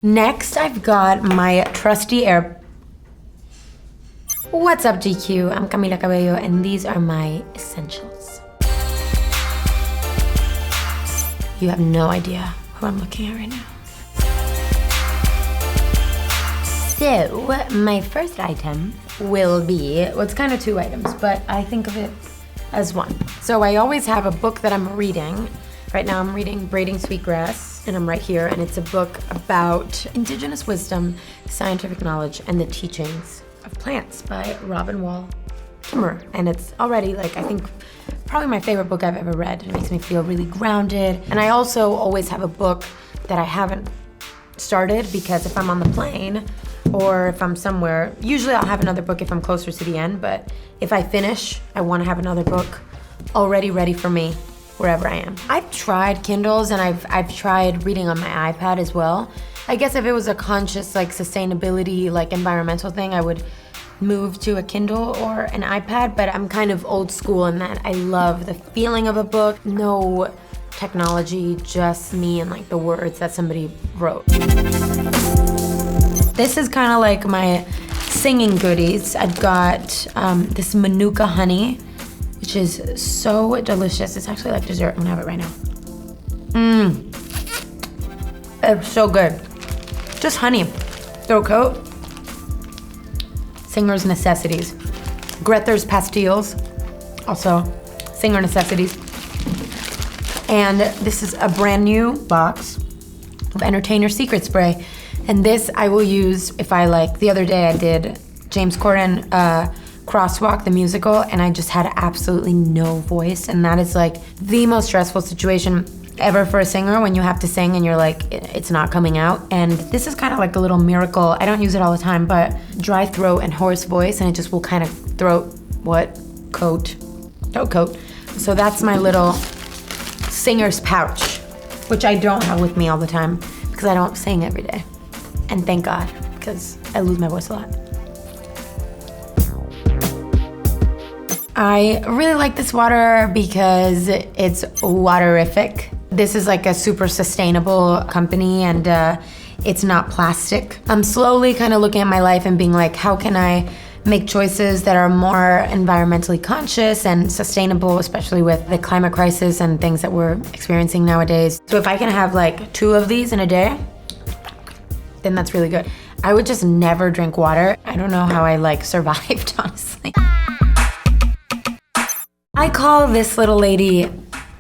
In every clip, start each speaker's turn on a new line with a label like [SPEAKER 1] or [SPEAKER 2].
[SPEAKER 1] Next, I've got my trusty What's up, GQ? I'm Camila Cabello, and these are my essentials. You have no idea who I'm looking at right now. So, my first item will be, well, it's kind of two items, but I think of it as one. So I always have a book that I'm reading. Right now I'm reading Braiding Sweetgrass, and I'm right here, and it's a book about indigenous wisdom, scientific knowledge, and the teachings of plants by Robin Wall Kimmerer. And it's already, like, I think probably my favorite book I've ever read. It makes me feel really grounded. And I also always have a book that I haven't started, because if I'm on the plane or if I'm somewhere, usually I'll have another book if I'm closer to the end, but if I finish, I want to have another book already ready for me wherever I am. I've tried Kindles, and I've tried reading on my iPad as well. I guess if it was a conscious, like, sustainability, like, environmental thing, I would move to a Kindle or an iPad, but I'm kind of old school in that I love the feeling of a book. No technology, just me and, like, the words that somebody wrote. This is kind of like my singing goodies. I've got this Manuka honey, which is so delicious. It's actually like dessert. I'm gonna have it right now. It's so good. Just honey. Throat coat. Singer's necessities. Grether's pastilles, also singer necessities. And this is a brand new box of Entertainer Secret Spray. And this I will use if I, like, the other day I did James Corden Crosswalk, the musical, and I just had absolutely no voice. And that is, like, the most stressful situation ever for a singer, when you have to sing and you're like, it's not coming out. And this is kind of like a little miracle. I don't use it all the time, but dry throat and hoarse voice, and it just will kind of throat coat. So that's my little singer's pouch, which I don't have with me all the time because I don't sing every day. And thank God, because I lose my voice a lot. I really like this water because it's waterific. This is like a super sustainable company, and it's not plastic. I'm slowly kind of looking at my life and being like, how can I make choices that are more environmentally conscious and sustainable, especially with the climate crisis and things that we're experiencing nowadays. So if I can have like 2 of these in a day, then that's really good. I would just never drink water. I don't know how I, like, survived, honestly. I call this little lady,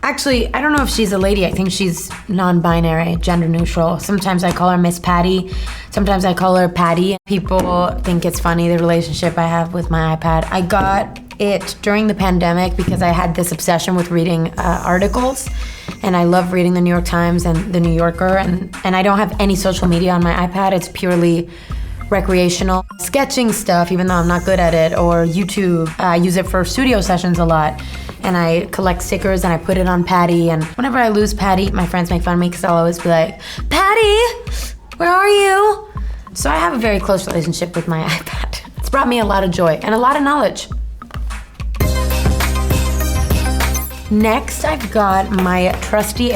[SPEAKER 1] actually, I don't know if she's a lady. I think she's non-binary, gender neutral. Sometimes I call her Miss Patty. Sometimes I call her Patty. People think it's funny, the relationship I have with my iPad. I got it during the pandemic because I had this obsession with reading articles, and I love reading the New York Times and the New Yorker, and I don't have any social media on my iPad. It's purely recreational sketching stuff, even though I'm not good at it, or YouTube. I use it for studio sessions a lot, and I collect stickers and I put it on Patty, and whenever I lose Patty, my friends make fun of me because I'll always be like, Patty, where are you? So I have a very close relationship with my iPad. It's brought me a lot of joy and a lot of knowledge. Next, I've got my trusty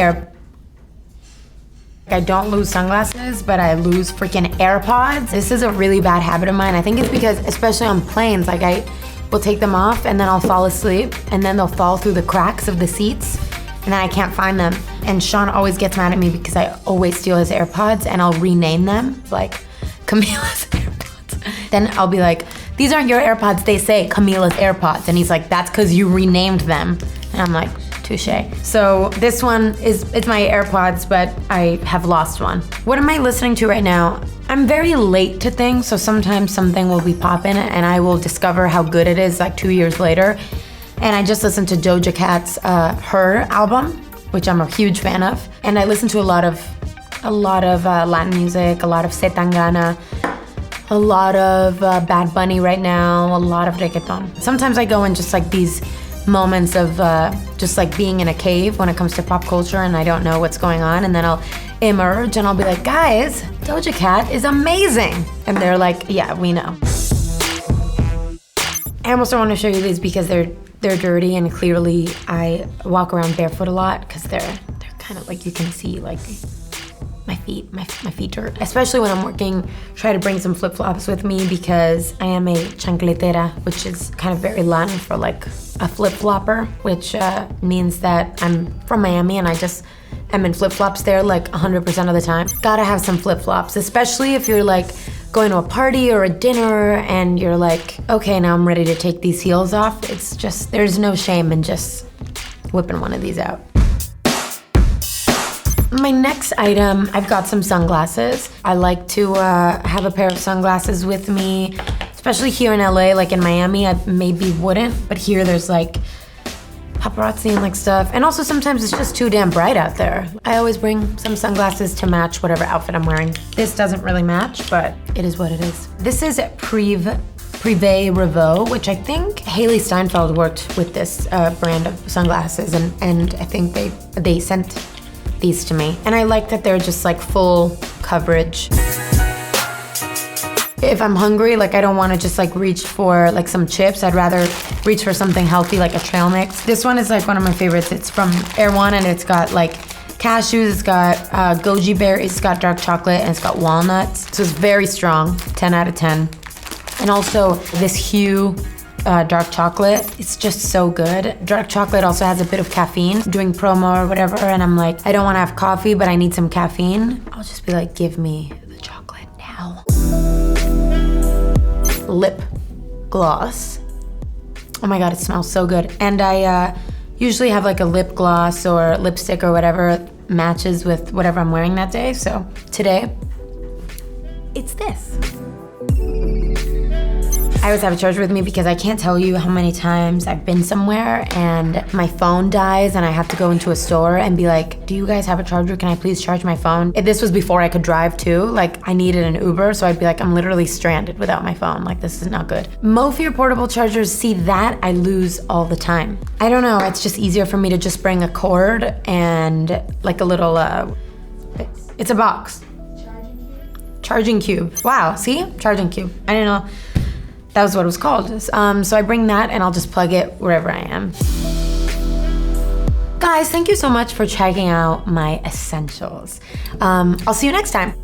[SPEAKER 1] I don't lose sunglasses, but I lose freaking AirPods. This is a really bad habit of mine. I think it's because, especially on planes, like, I will take them off and then I'll fall asleep, and then they'll fall through the cracks of the seats, and then I can't find them. And Shawn always gets mad at me because I always steal his AirPods, and I'll rename them, like Camila's AirPods. Then I'll be like, these aren't your AirPods, they say Camila's AirPods. And he's like, that's because you renamed them. And I'm like, touche. So this one it's my AirPods, but I have lost one. What am I listening to right now? I'm very late to things, so sometimes something will be popping and I will discover how good it is like 2 years later. And I just listened to Doja Cat's Her album, which I'm a huge fan of. And I listen to a lot of Latin music, a lot of Zetangana, a lot of Bad Bunny right now, a lot of reggaeton. Sometimes I go in just like these moments of just like being in a cave when it comes to pop culture, and I don't know what's going on, and then I'll emerge and I'll be like, guys, Doja Cat is amazing. And they're like, yeah, we know. I also want to show you these because they're dirty, and clearly I walk around barefoot a lot because they're kind of like, you can see like my feet. My feet hurt. Especially when I'm working, try to bring some flip-flops with me because I am a chancletera, which is kind of very Latin for like a flip-flopper, which means that I'm from Miami and I just am in flip-flops there like 100% of the time. Gotta have some flip-flops, especially if you're like going to a party or a dinner and you're like, okay, now I'm ready to take these heels off. It's just, there's no shame in just whipping one of these out. My next item, I've got some sunglasses. I like to have a pair of sunglasses with me, especially here in LA. Like in Miami, I maybe wouldn't, but here there's like paparazzi and like stuff. And also sometimes it's just too damn bright out there. I always bring some sunglasses to match whatever outfit I'm wearing. This doesn't really match, but it is what it is. This is Privé Revaux, which I think Haley Steinfeld worked with this brand of sunglasses, and I think they sent these to me. And I like that they're just like full coverage. If I'm hungry, like I don't want to just like reach for like some chips. I'd rather reach for something healthy like a trail mix. This one is like one of my favorites. It's from Air One and it's got like cashews, it's got goji berries, it's got dark chocolate, and it's got walnuts. So it's very strong, 10 out of 10. And also this Hue dark chocolate, it's just so good. Dark chocolate also has a bit of caffeine. Doing promo or whatever, and I'm like, I don't want to have coffee, but I need some caffeine. I'll just be like, give me the chocolate now. Lip gloss. Oh my God, it smells so good. And I usually have like a lip gloss or lipstick or whatever matches with whatever I'm wearing that day. So today, it's this. I always have a charger with me because I can't tell you how many times I've been somewhere and my phone dies and I have to go into a store and be like, do you guys have a charger? Can I please charge my phone? This was before I could drive too. Like I needed an Uber, so I'd be like, I'm literally stranded without my phone. Like this is not good. Mophir portable chargers, see that I lose all the time. I don't know, it's just easier for me to just bring a cord and like a little, it's a box. Charging cube. Wow, see? Charging cube. I didn't know that was what it was called. So I bring that and I'll just plug it wherever I am. Guys, thank you so much for checking out my essentials. I'll see you next time.